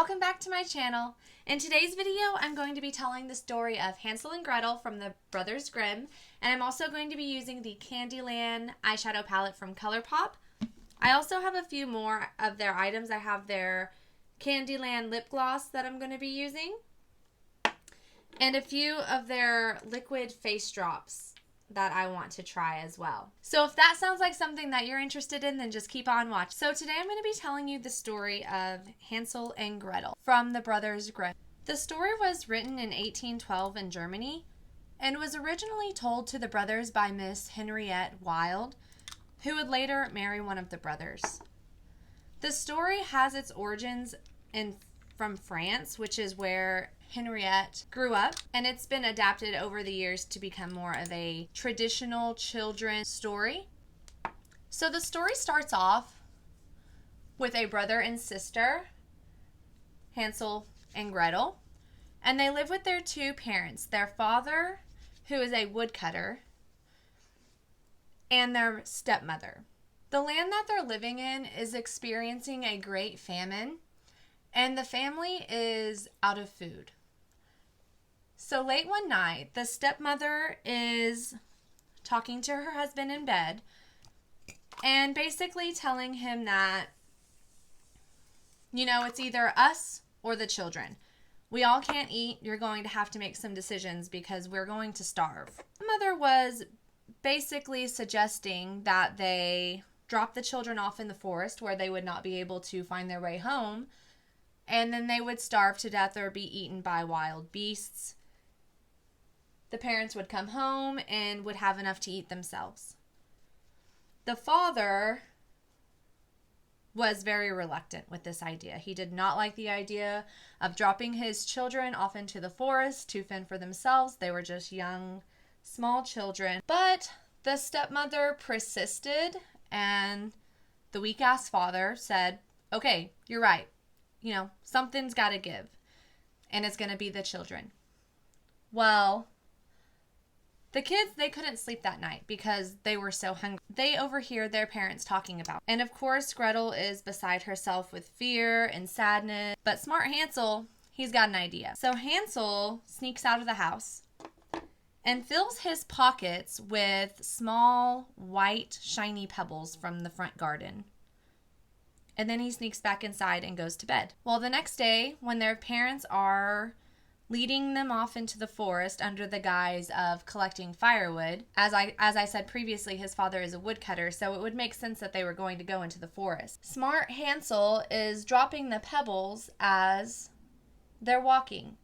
welcome back to my channel. In today's video, I'm going to be telling the story of Hansel and Gretel from the Brothers Grimm, and I'm also going to be using the Candyland eyeshadow palette from Colourpop. I also have a few more of their items. I have their Candyland lip gloss that I'm going to be using, and a few of their liquid face drops that I want to try as well. So if that sounds like something that you're interested in, then just keep on watching. So today I'm going to be telling you the story of Hansel and Gretel from the Brothers Grimm. The story was written in 1812 in Germany and was originally told to the brothers by Miss Henriette Wilde, who would later marry one of the brothers. The story has its origins from France, which is where Henriette grew up, and it's been adapted over the years to become more of a traditional children's story. So the story starts off with a brother and sister, Hansel and Gretel, and they live with their two parents, their father, who is a woodcutter, and their stepmother. The land that they're living in is experiencing a great famine, and the family is out of food. So late one night, the stepmother is talking to her husband in bed and basically telling him that, you know, it's either us or the children. We all can't eat. You're going to have to make some decisions because we're going to starve. The mother was basically suggesting that they drop the children off in the forest where they would not be able to find their way home, and then they would starve to death or be eaten by wild beasts. The parents would come home and would have enough to eat themselves. The father was very reluctant with this idea. He did not like the idea of dropping his children off into the forest to fend for themselves. They were just young, small children. But the stepmother persisted, and the weak-ass father said, okay, you're right. You know, something's got to give, and it's going to be the children. Well, the kids, they couldn't sleep that night because they were so hungry. They overhear their parents talking about it. And of course, Gretel is beside herself with fear and sadness. But smart Hansel, he's got an idea. So Hansel sneaks out of the house and fills his pockets with small, white, shiny pebbles from the front garden. And then he sneaks back inside and goes to bed. Well, the next day, when their parents are leading them off into the forest under the guise of collecting firewood. As I said previously, his father is a woodcutter, so it would make sense that they were going to go into the forest. Smart Hansel is dropping the pebbles as they're walking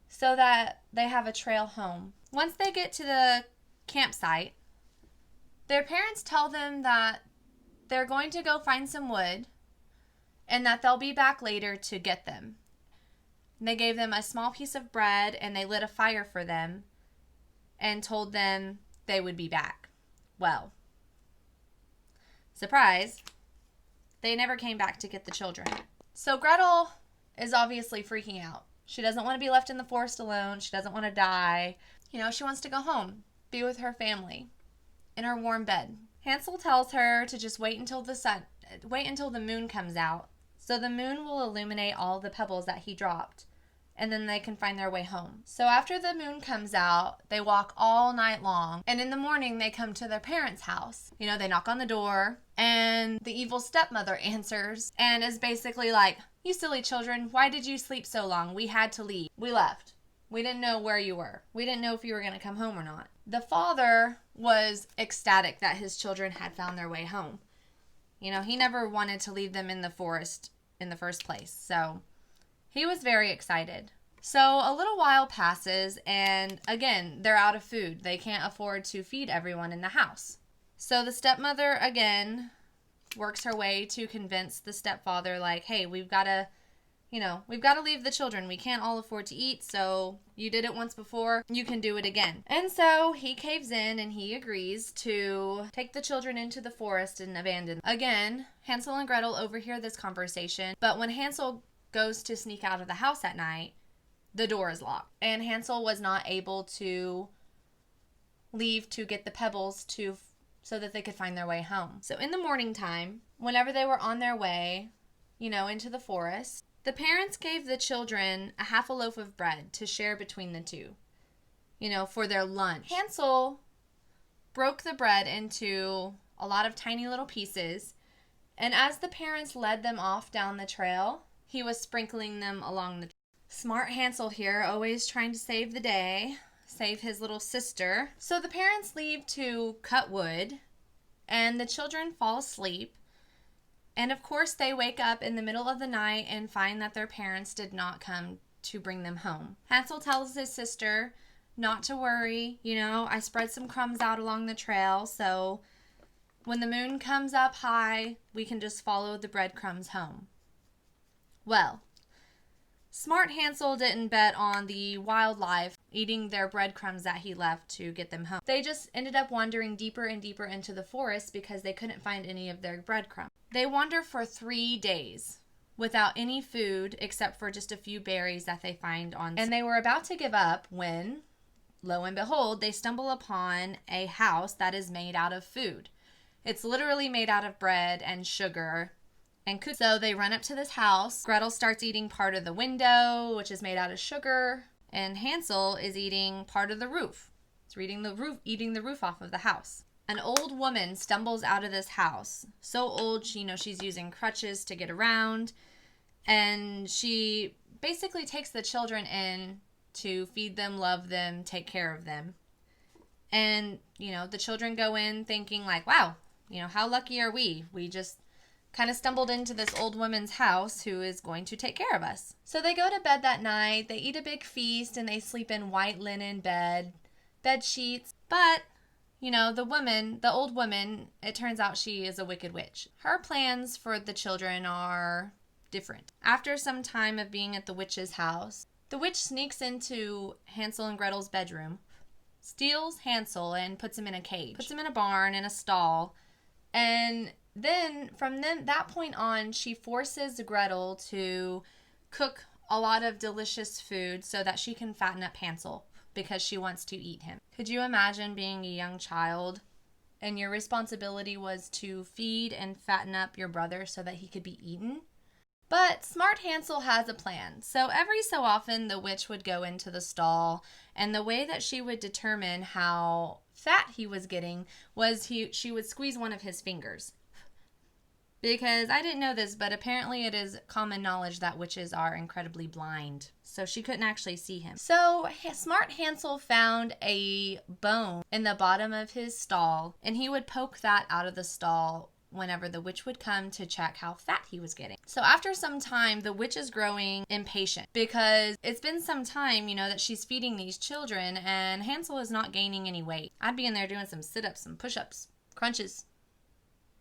so that they have a trail home. Once they get to the campsite, their parents tell them that they're going to go find some wood and that they'll be back later to get them. They gave them a small piece of bread and they lit a fire for them and told them they would be back. Well, surprise, they never came back to get the children. So Gretel is obviously freaking out. She doesn't want to be left in the forest alone. She doesn't want to die. You know, she wants to go home, be with her family in her warm bed. Hansel tells her to just wait until the moon comes out. So the moon will illuminate all the pebbles that he dropped, and then they can find their way home. So after the moon comes out, they walk all night long, and in the morning they come to their parents' house. You know, they knock on the door, and the evil stepmother answers and is basically like, you silly children, why did you sleep so long? We had to leave. We left. We didn't know where you were. We didn't know if you were going to come home or not. The father was ecstatic that his children had found their way home. You know, he never wanted to leave them in the forest in the first place, so he was very excited. So a little while passes, and again, they're out of food. They can't afford to feed everyone in the house. So the stepmother, again, works her way to convince the stepfather, like, hey, we've got to leave the children. We can't all afford to eat, so you did it once before, you can do it again. And so he caves in and he agrees to take the children into the forest and abandon them. Again, Hansel and Gretel overhear this conversation, but when Hansel goes to sneak out of the house at night, the door is locked. And Hansel was not able to leave to get the pebbles so that they could find their way home. So in the morning time, whenever they were on their way, into the forest, The parents gave the children a half a loaf of bread to share between the two, for their lunch. Hansel broke the bread into a lot of tiny little pieces, and as the parents led them off down the trail, he was sprinkling them along the trail. Smart Hansel here, always trying to save the day, save his little sister. So the parents leave to cut wood, and the children fall asleep. And of course, they wake up in the middle of the night and find that their parents did not come to bring them home. Hansel tells his sister not to worry. I spread some crumbs out along the trail, so when the moon comes up high, we can just follow the breadcrumbs home. Well, smart Hansel didn't bet on the wildlife eating their breadcrumbs that he left to get them home. They just ended up wandering deeper and deeper into the forest because they couldn't find any of their breadcrumbs. They wander for 3 days without any food except for just a few berries that they find on. And they were about to give up when, lo and behold, they stumble upon a house that is made out of food. It's literally made out of bread and sugar and cookies. So they run up to this house. Gretel starts eating part of the window, which is made out of sugar, and Hansel is eating part of the roof. It's eating the roof off of the house. An old woman stumbles out of this house. So old, she's using crutches to get around. And she basically takes the children in to feed them, love them, take care of them. And, the children go in thinking like, wow, how lucky are we? We just kind of stumbled into this old woman's house who is going to take care of us. So they go to bed that night. They eat a big feast and they sleep in white linen bed sheets. But the old woman, it turns out she is a wicked witch. Her plans for the children are different. After some time of being at the witch's house, the witch sneaks into Hansel and Gretel's bedroom, steals Hansel and puts him in a cage, puts him in a barn, in a stall, and then from that point on, she forces Gretel to cook a lot of delicious food so that she can fatten up Hansel, because she wants to eat him. Could you imagine being a young child and your responsibility was to feed and fatten up your brother so that he could be eaten? But smart Hansel has a plan. So every so often the witch would go into the stall, and the way that she would determine how fat he was getting was she would squeeze one of his fingers. Because I didn't know this, but apparently it is common knowledge that witches are incredibly blind. So she couldn't actually see him. So smart Hansel found a bone in the bottom of his stall, and he would poke that out of the stall whenever the witch would come to check how fat he was getting. So after some time, the witch is growing impatient because it's been some time, that she's feeding these children, and Hansel is not gaining any weight. I'd be in there doing some sit-ups, some push-ups, crunches,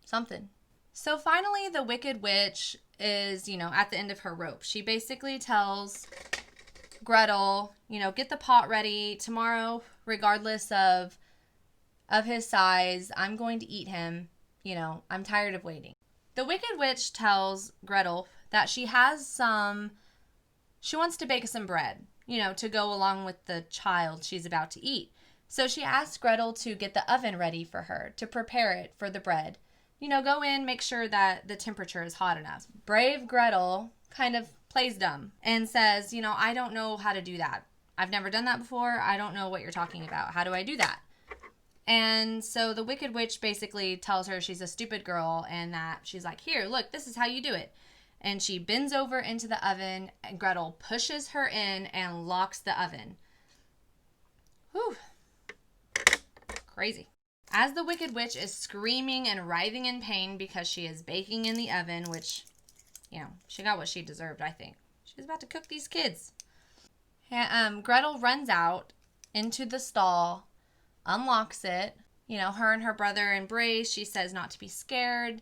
something. So finally, the wicked witch is, at the end of her rope. She basically tells Gretel, get the pot ready. Tomorrow, regardless of his size, I'm going to eat him. I'm tired of waiting. The wicked witch tells Gretel that she wants to bake some bread, to go along with the child she's about to eat. So she asks Gretel to get the oven ready for her, to prepare it for the bread. Go in, make sure that the temperature is hot enough. Brave Gretel kind of plays dumb and says, I don't know how to do that. I've never done that before. I don't know what you're talking about. How do I do that? And so the wicked witch basically tells her she's a stupid girl and that she's like, here, look, this is how you do it. And she bends over into the oven and Gretel pushes her in and locks the oven. Whew. Crazy. As the wicked witch is screaming and writhing in pain because she is baking in the oven, which, she got what she deserved, I think. She was about to cook these kids. Gretel runs out into the stall, unlocks it. Her and her brother embrace. She says not to be scared.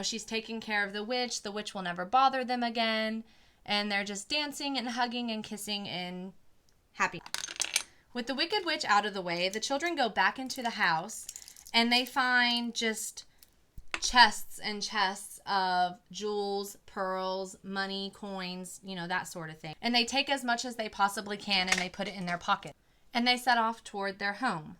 She's taking care of the witch. The witch will never bother them again. And they're just dancing and hugging and kissing in happiness. With the wicked witch out of the way, the children go back into the house. And they find just chests and chests of jewels, pearls, money, coins, that sort of thing. And they take as much as they possibly can and they put it in their pocket. And they set off toward their home.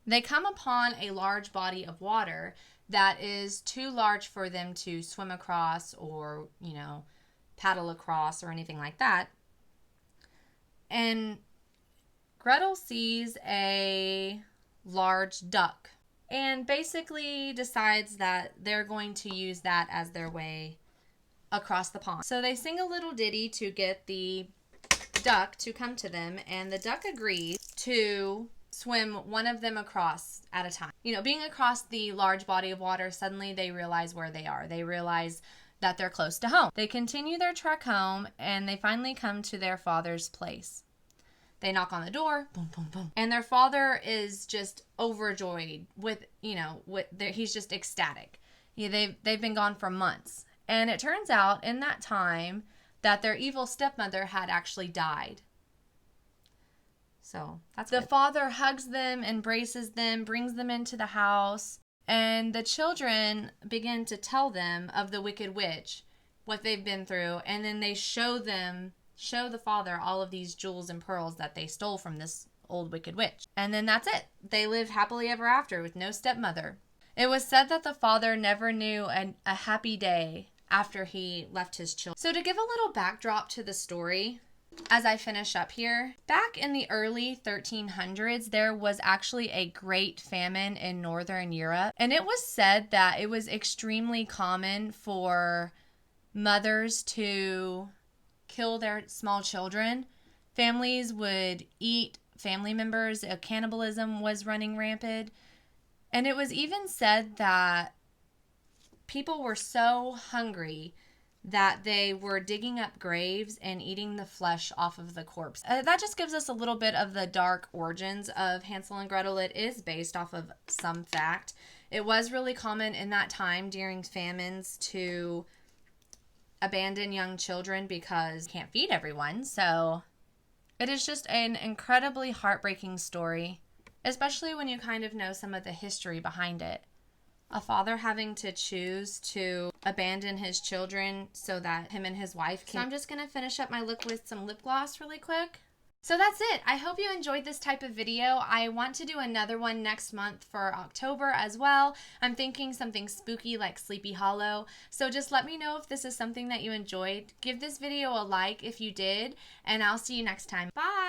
They come upon a large body of water that is too large for them to swim across or, paddle across or anything like that. And Gretel sees a large duck and basically decides that they're going to use that as their way across the pond. So they sing a little ditty to get the duck to come to them, and the duck agrees to swim one of them across at a time. You know, being across the large body of water, suddenly they realize where they are. They realize that they're close to home. They continue their trek home, and they finally come to their father's place. They knock on the door, boom, boom, boom. And their father is just overjoyed with, he's just ecstatic. They've been gone for months. And it turns out in that time that their evil stepmother had actually died. So that's good. The father hugs them, embraces them, brings them into the house. And the children begin to tell them of the Wicked Witch, what they've been through. And then they show the father all of these jewels and pearls that they stole from this old Wicked Witch. And then that's it. They live happily ever after with no stepmother. It was said that the father never knew a happy day after he left his children. So to give a little backdrop to the story, as I finish up here, back in the early 1300s, there was actually a great famine in Northern Europe. And it was said that it was extremely common for mothers to kill their small children. Families would eat family members. Cannibalism was running rampant. And it was even said that people were so hungry that they were digging up graves and eating the flesh off of the corpse. That just gives us a little bit of the dark origins of Hansel and Gretel. It is based off of some fact. It was really common in that time during famines to abandon young children because you can't feed everyone. So it is just an incredibly heartbreaking story, especially when you kind of know some of the history behind it. A father having to choose to abandon his children so that him and his wife can... So I'm just going to finish up my look with some lip gloss really quick. So that's it. I hope you enjoyed this type of video. I want to do another one next month for October as well. I'm thinking something spooky like Sleepy Hollow. So just let me know if this is something that you enjoyed. Give this video a like if you did, and I'll see you next time. Bye!